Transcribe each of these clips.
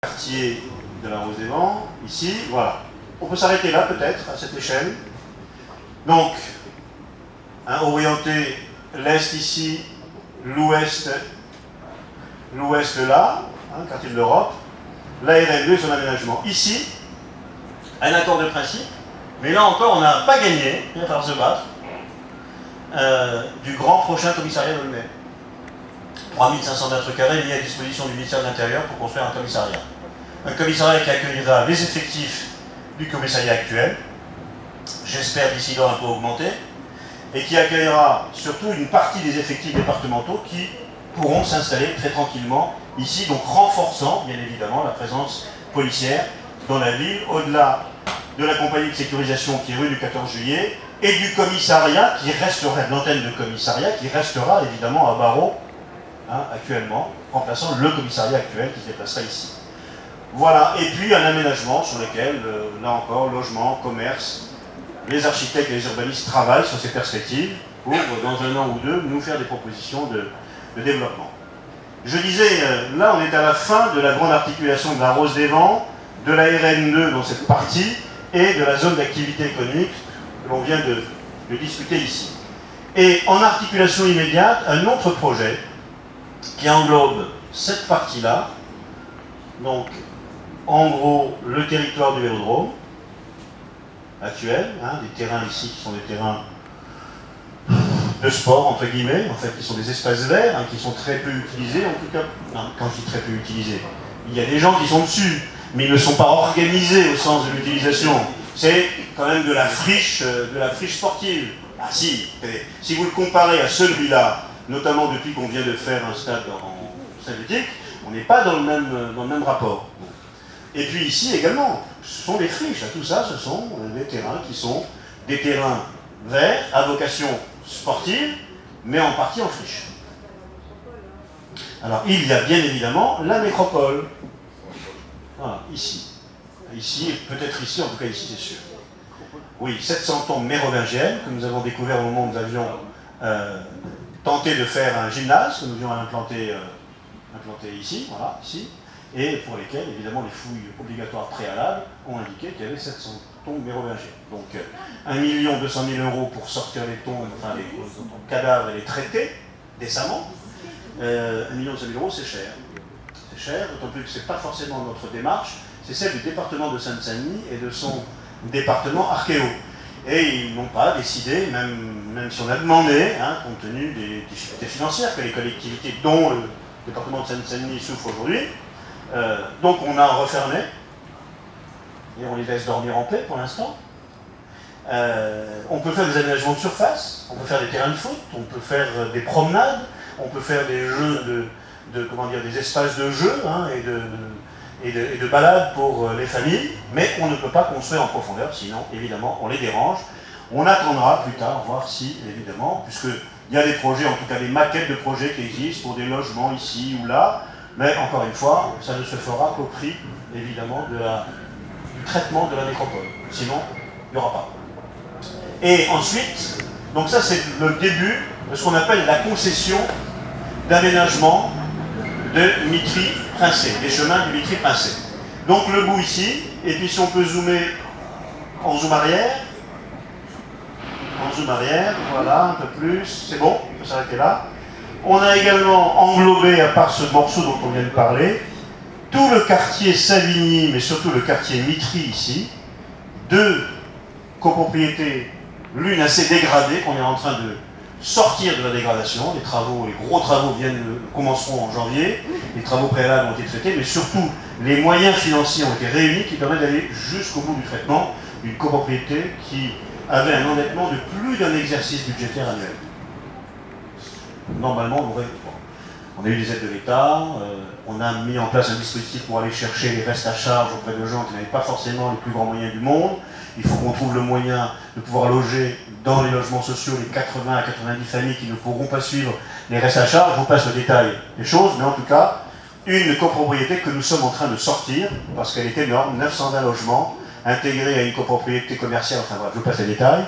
quartier de la Rose des Vents, ici, voilà. On peut s'arrêter là peut-être, à cette échelle. Donc, orienter l'Est ici, l'Ouest là, quartier de l'Europe, la RN2 et son aménagement. Ici, un accord de principe, mais là encore on n'a pas gagné, il va falloir se battre, du grand prochain commissariat de Aulnay. 3500 m² mis à disposition du ministère de l'Intérieur pour construire un commissariat. Un commissariat qui accueillera les effectifs du commissariat actuel, j'espère d'ici là un peu augmenté, et qui accueillera surtout une partie des effectifs départementaux qui pourront s'installer très tranquillement ici, donc renforçant bien évidemment la présence policière dans la ville, au-delà de la compagnie de sécurisation qui est rue du 14 juillet, et du commissariat qui resterait, de l'antenne de commissariat qui restera évidemment à Barreau, actuellement, remplaçant le commissariat actuel qui se déplacera ici. Voilà, et puis un aménagement sur lequel, là encore, logement, commerce, les architectes et les urbanistes travaillent sur ces perspectives pour, dans un an ou deux, nous faire des propositions de développement. Je disais, là on est à la fin de la grande articulation de la Rose des Vents, de la RN2 dans cette partie, et de la zone d'activité économique que l'on vient de discuter ici. Et en articulation immédiate, un autre projet qui englobe cette partie-là, donc en gros le territoire du Vélodrome actuel, des terrains ici qui sont des terrains de sport entre guillemets, en fait qui sont des espaces verts, qui sont très peu utilisés, en tout cas, quand je dis très peu utilisés, il y a des gens qui sont dessus, mais ils ne sont pas organisés au sens de l'utilisation. C'est quand même de la friche sportive. Ah si vous le comparez à celui-là, notamment depuis qu'on vient de faire un stade en synthétique, on n'est pas dans le même rapport. Et puis ici également, ce sont des friches, tout ça, ce sont des terrains qui sont des terrains verts, à vocation sportive, mais en partie en friche. Alors il y a bien évidemment la métropole. Voilà, ici. Ici, peut-être ici, en tout cas ici c'est sûr. Oui, 700 tombes mérovingiennes que nous avons découvert au moment où nous avions tenté de faire un gymnase, que nous avions implanté ici, voilà, ici, et pour lesquels, évidemment, les fouilles obligatoires préalables ont indiqué qu'il y avait 700 tombes mérovingiennes. Donc 1 200 000 € pour sortir les tombes, enfin les cadavres et les traiter décemment. 1 200 000 €, c'est cher. C'est cher, d'autant plus que ce n'est pas forcément notre démarche, c'est celle du département de Seine-Saint-Denis et de son département archéo. Et ils n'ont pas décidé, même si on a demandé, compte tenu des difficultés financières que les collectivités, dont le département de Seine-Saint-Denis souffre aujourd'hui, donc on a refermé, et on les laisse dormir en paix pour l'instant. On peut faire des aménagements de surface, on peut faire des terrains de foot, on peut faire des promenades, on peut faire des jeux des espaces de jeu et de balades pour les familles, mais on ne peut pas construire en profondeur, sinon évidemment on les dérange. On attendra plus tard, voir si évidemment, puisqu'il y a des projets, en tout cas des maquettes de projets qui existent pour des logements ici ou là, mais encore une fois, ça ne se fera qu'au prix évidemment du traitement de la métropole, sinon il n'y aura pas. Et ensuite, donc ça c'est le début de ce qu'on appelle la concession d'aménagement de Mitry-Princé, des chemins du Mitry-Princé. Donc le bout ici, et puis si on peut zoomer en zoom arrière, voilà, un peu plus, c'est bon, on peut s'arrêter là. On a également englobé, à part ce morceau dont on vient de parler, tout le quartier Savigny, mais surtout le quartier Mitry ici, deux copropriétés, l'une assez dégradée, qu'on est en train de sortir de la dégradation. Les gros travaux commenceront en janvier, les travaux préalables ont été traités, mais surtout les moyens financiers ont été réunis qui permettent d'aller jusqu'au bout du traitement d'une copropriété qui avait un endettement de plus d'un exercice budgétaire annuel. Normalement, on a eu des aides de l'État, on a mis en place un dispositif pour aller chercher les restes à charge auprès de gens qui n'avaient pas forcément les plus grands moyens du monde. Il faut qu'on trouve le moyen de pouvoir loger dans les logements sociaux les 80 à 90 familles qui ne pourront pas suivre les restes à charge. Je vous passe le détail des choses, mais en tout cas, une copropriété que nous sommes en train de sortir, parce qu'elle est énorme, 920 logements, intégrés à une copropriété commerciale, enfin bref, je vous passe les détails.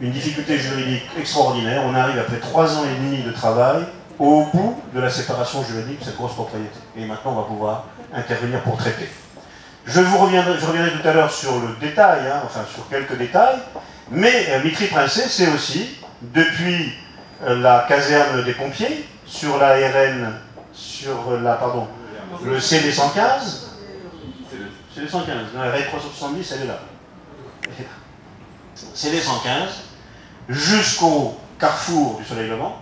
Une difficulté juridique extraordinaire, on arrive après 3 ans et demi de travail, au bout de la séparation juridique de cette grosse propriété. Et maintenant, on va pouvoir intervenir pour traiter. Je reviendrai tout à l'heure sur le détail, hein, enfin sur quelques détails, mais Mitry-Princé, c'est aussi, depuis la caserne des pompiers, sur la RN, sur la, pardon, le CD 115, CD 115, la RN 370, elle est là. CD 115, jusqu'au carrefour du Soleil Levant,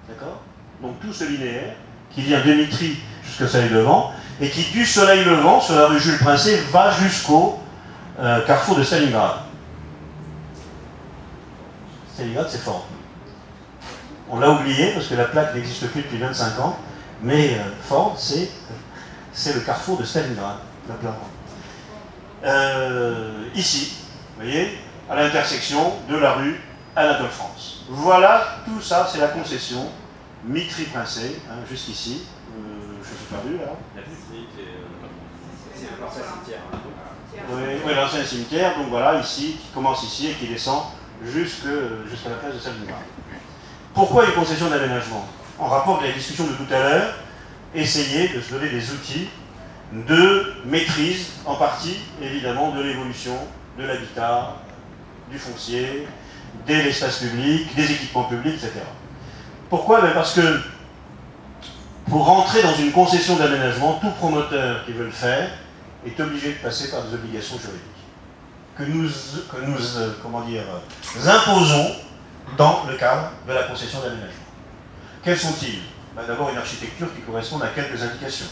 d'accord? Donc tout ce linéaire qui vient de Mitry jusqu'au Soleil Levant, et qui du Soleil Levant, sur la rue Jules Princé, va jusqu'au carrefour de Stalingrad. Stalingrad, c'est fort. On l'a oublié parce que la plaque n'existe plus depuis 25 ans, mais Ford, c'est le carrefour de Stalingrad, la plaque. Ici, vous voyez, à l'intersection de la rue Anatole France. Voilà, tout ça, c'est la concession Mitry-Princé, hein, jusqu'ici. Je suis perdu là. C'est l'ancien cimetière. Oui, l'ancien cimetière, donc voilà, ici, qui commence ici et qui descend jusqu'à la place de Stalingrad. Pourquoi une concession d'aménagement? En rapport avec la discussion de tout à l'heure, essayer de se donner des outils de maîtrise, en partie, évidemment, de l'évolution de l'habitat, du foncier, de l'espace public, des équipements publics, etc. Pourquoi? Parce que pour rentrer dans une concession d'aménagement, tout promoteur qui veut le faire est obligé de passer par des obligations juridiques que nous imposons dans le cadre de la concession d'aménagement. Quels sont-ils? D'abord, une architecture qui correspond à quelques indications.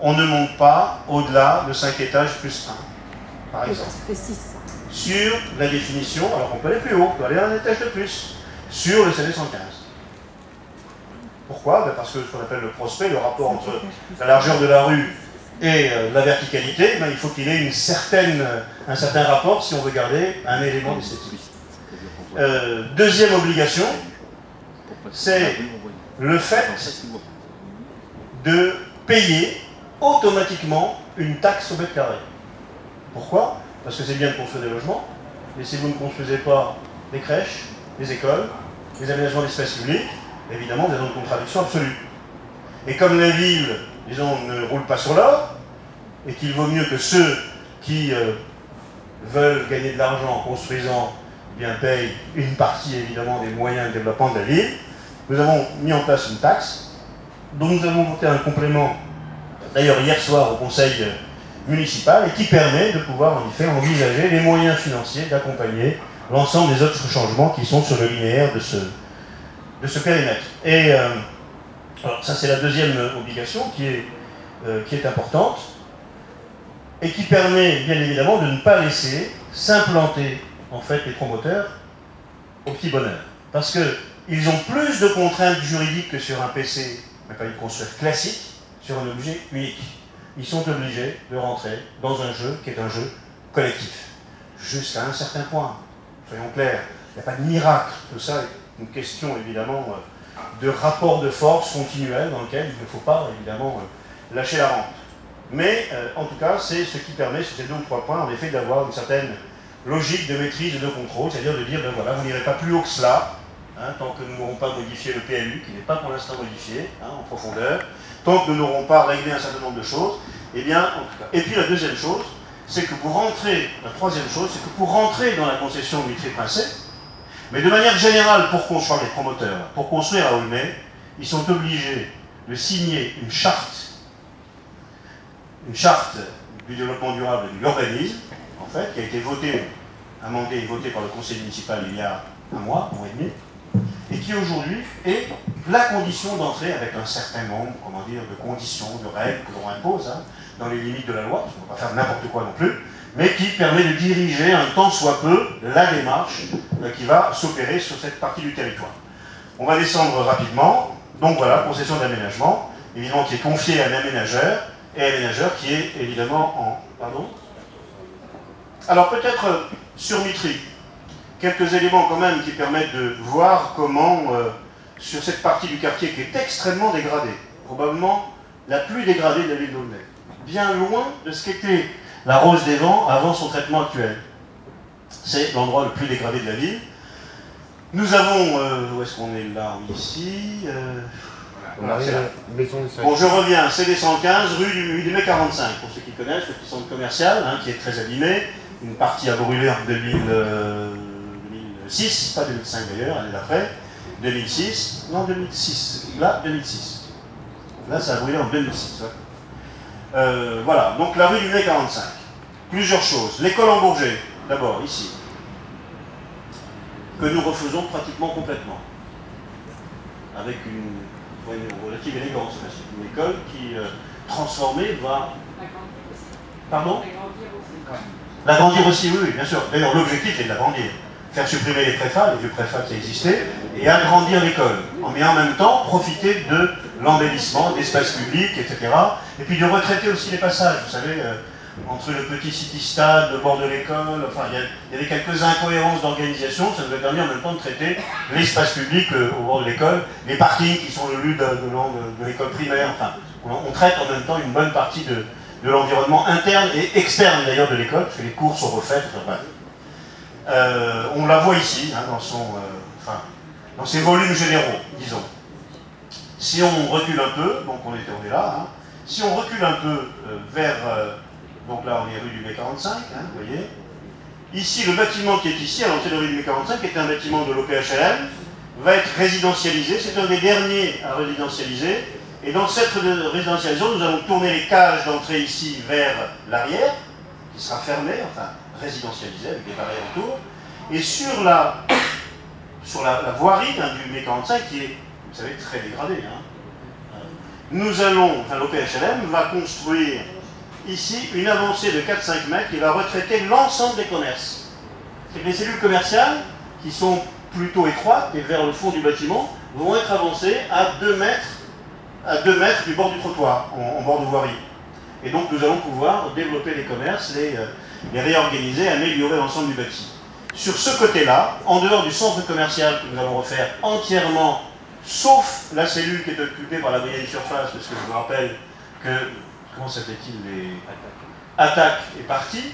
On ne monte pas au-delà de 5 étages plus 1, par exemple. Sur la définition, alors on peut aller plus haut, on peut aller un étage de plus, sur le CD 115. Pourquoi? Parce que ce qu'on appelle le prospect, le rapport entre la largeur de la rue et la verticalité, il faut qu'il ait un certain rapport si on veut garder un élément d'esthétique. Deuxième obligation, c'est le fait de payer automatiquement une taxe au mètre carré. Pourquoi? Parce que c'est bien de construire des logements, mais si vous ne construisez pas des crèches, des écoles, des aménagements d'espace public, évidemment, vous êtes dans une contradiction absolue. Et comme les villes, disons, ne roulent pas sur l'or, et qu'il vaut mieux que ceux qui veulent gagner de l'argent en construisant, bien payent une partie, évidemment, des moyens de développement de la ville, nous avons mis en place une taxe, dont nous avons monté un complément, d'ailleurs hier soir au conseil municipal, et qui permet de pouvoir en effet envisager les moyens financiers d'accompagner l'ensemble des autres changements qui sont sur le linéaire de ce périmètre. Et alors ça c'est la deuxième obligation qui est importante et qui permet bien évidemment de ne pas laisser s'implanter en fait les promoteurs au petit bonheur. Parce qu'ils ont plus de contraintes juridiques que sur un PC, mais pas une construire classique, sur un objet unique. Ils sont obligés de rentrer dans un jeu qui est un jeu collectif. Jusqu'à un certain point. Soyons clairs, il n'y a pas de miracle. Tout ça est une question évidemment de rapport de force continuel dans lequel il ne faut pas évidemment lâcher la rampe. Mais en tout cas, c'est ce qui permet, sur ces 2 ou 3 points, en effet, d'avoir une certaine logique de maîtrise et de contrôle, c'est-à-dire de dire, ben voilà, vous n'irez pas plus haut que cela, hein, tant que nous n'aurons pas modifié le PLU, qui n'est pas pour l'instant modifié, hein, en profondeur, tant que nous n'aurons pas réglé un certain nombre de choses, eh bien, en tout cas. Et puis la deuxième chose, c'est que pour rentrer, la troisième chose, c'est que pour rentrer dans la concession Mitry-Princé, mais de manière générale, pour construire les promoteurs, pour construire à Aulnay, ils sont obligés de signer une charte du développement durable et de l'urbanisme, en fait, qui a été amendée et votée par le conseil municipal il y a un mois et demi, et qui aujourd'hui est la condition d'entrée avec un certain nombre, de conditions, de règles que l'on impose, hein, dans les limites de la loi, parce qu'on ne peut pas faire n'importe quoi non plus, mais qui permet de diriger un tant soit peu la démarche qui va s'opérer sur cette partie du territoire. On va descendre rapidement. Donc voilà, concession d'aménagement, évidemment qui est confiée à un aménageur, et un aménageur qui est évidemment en... Pardon? Alors peut-être sur Mitry, quelques éléments quand même qui permettent de voir comment, sur cette partie du quartier qui est extrêmement dégradée, probablement la plus dégradée de la ville d'Aulnay, bien loin de ce qu'était la Rose des Vents avant son traitement actuel. C'est l'endroit le plus dégradé de la ville. Nous avons, où est-ce qu'on est là, ici voilà, c'est là. Bon, je reviens, CD 115, rue du Mai 45, pour ceux qui connaissent, le petit centre commercial, hein, qui est très abîmé. Une partie a brûlé en 2006, pas 2005 d'ailleurs, l'année d'après. 2006, non 2006, là 2006. Là ça a brûlé en 2006. Ouais. Voilà, donc la rue du Mai 45. Plusieurs choses. L'école en Bourget, d'abord, ici, que nous refaisons pratiquement complètement, avec une relative élégance. C'est une école qui, transformée, va... Pardon ? L'agrandir aussi, oui, bien sûr. D'ailleurs, l'objectif est de l'agrandir. Faire supprimer les préfats, les vieux préfats qui existaient, et agrandir l'école. Mais en même temps, profiter de l'embellissement, d'espaces publics, etc. Et puis de retraiter aussi les passages. Vous savez, entre le petit city-stade, le bord de l'école, enfin, il y avait quelques incohérences d'organisation. Ça nous a permis en même temps de traiter l'espace public au bord de l'école, les parkings qui sont le lieu de l'école primaire. Enfin, on traite en même temps une bonne partie de l'environnement interne et externe d'ailleurs de l'école, parce que les cours sont refaites. Enfin, on la voit ici, hein, dans ses volumes généraux, disons. Si on recule un peu, donc on est là, hein, si on recule un peu vers, donc là on est rue du Mai 45, hein, vous voyez, ici le bâtiment qui est ici, à l'entrée de rue du Mai 45, qui est un bâtiment de l'OPHLM, va être résidentialisé, c'est un des derniers à résidentialiser, et dans cette résidentialisation, nous allons tourner les cages d'entrée ici vers l'arrière, qui sera fermée, enfin résidentialisée avec des barrières autour, et sur la voirie hein, du Mai 45 qui est, vous savez, très dégradée. Hein. Nous allons, enfin l'OPHLM va construire ici une avancée de 4-5 mètres qui va retraiter l'ensemble des commerces. C'est que les cellules commerciales, qui sont plutôt étroites et vers le fond du bâtiment, vont être avancées à 2 mètres du bord du trottoir, en bord de voirie. Et donc nous allons pouvoir développer les commerces, les réorganiser, améliorer l'ensemble du bâti. Sur ce côté-là, en dehors du centre commercial que nous allons refaire entièrement, sauf la cellule qui est occupée par la moyenne surface, parce que je vous rappelle que, comment s'appelait-il, les attaques est parti,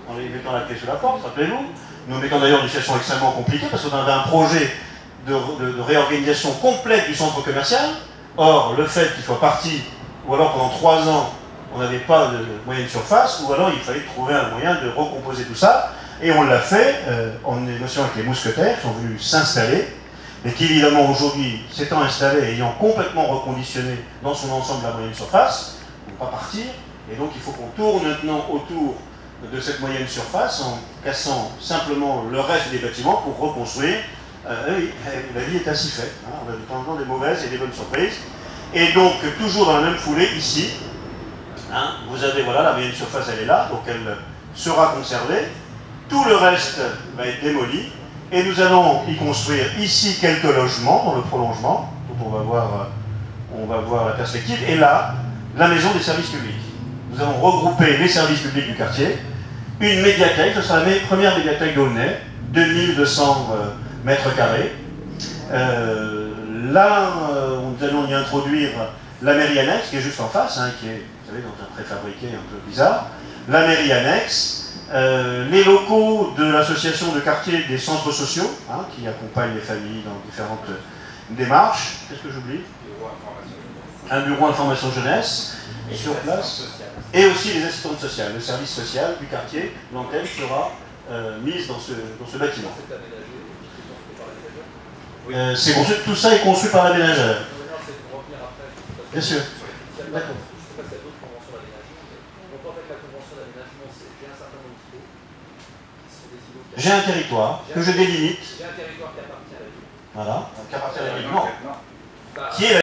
en les mettant la clé sous la porte, rappelez-vous. Nous mettons d'ailleurs une situation extrêmement compliquée, parce qu'on avait un projet de réorganisation complète du centre commercial. Or, le fait qu'il soit parti, ou alors pendant 3 ans, on n'avait pas de moyenne surface, ou alors il fallait trouver un moyen de recomposer tout ça, et on l'a fait en négociant avec les mousquetaires qui sont venus s'installer, et qui évidemment aujourd'hui, s'étant installés, ayant complètement reconditionné dans son ensemble la moyenne surface, ne vont pas partir, et donc il faut qu'on tourne maintenant autour de cette moyenne surface en cassant simplement le reste des bâtiments pour reconstruire. Oui, la vie est ainsi faite, hein. On a de temps en temps des mauvaises et des bonnes surprises. Et donc, toujours dans la même foulée, ici, hein, vous avez, voilà, la moyenne surface, elle est là, donc elle sera conservée. Tout le reste va être démoli. Et nous allons y construire ici quelques logements dans le prolongement, dont on va voir la perspective. Et là, la maison des services publics. Nous allons regrouper les services publics du quartier. Une médiathèque, ce sera la première médiathèque d'Aulnay, 2200 mètres carrés. Là, nous allons y introduire la mairie annexe, qui est juste en face, hein, qui est, vous savez, dans un préfabriqué un peu bizarre. La mairie annexe, les locaux de l'association de quartier des centres sociaux, hein, qui accompagnent les familles dans différentes démarches. Qu'est-ce que j'oublie? Un bureau information jeunesse, sur place. Et aussi les assistantes sociales, le service social du quartier. L'antenne sera mise dans ce bâtiment. C'est construit, tout ça est construit par l'aménageur. Bien sûr. D'accord. J'ai un territoire que je délimite. Voilà, qui appartient à l'habilement. Qui est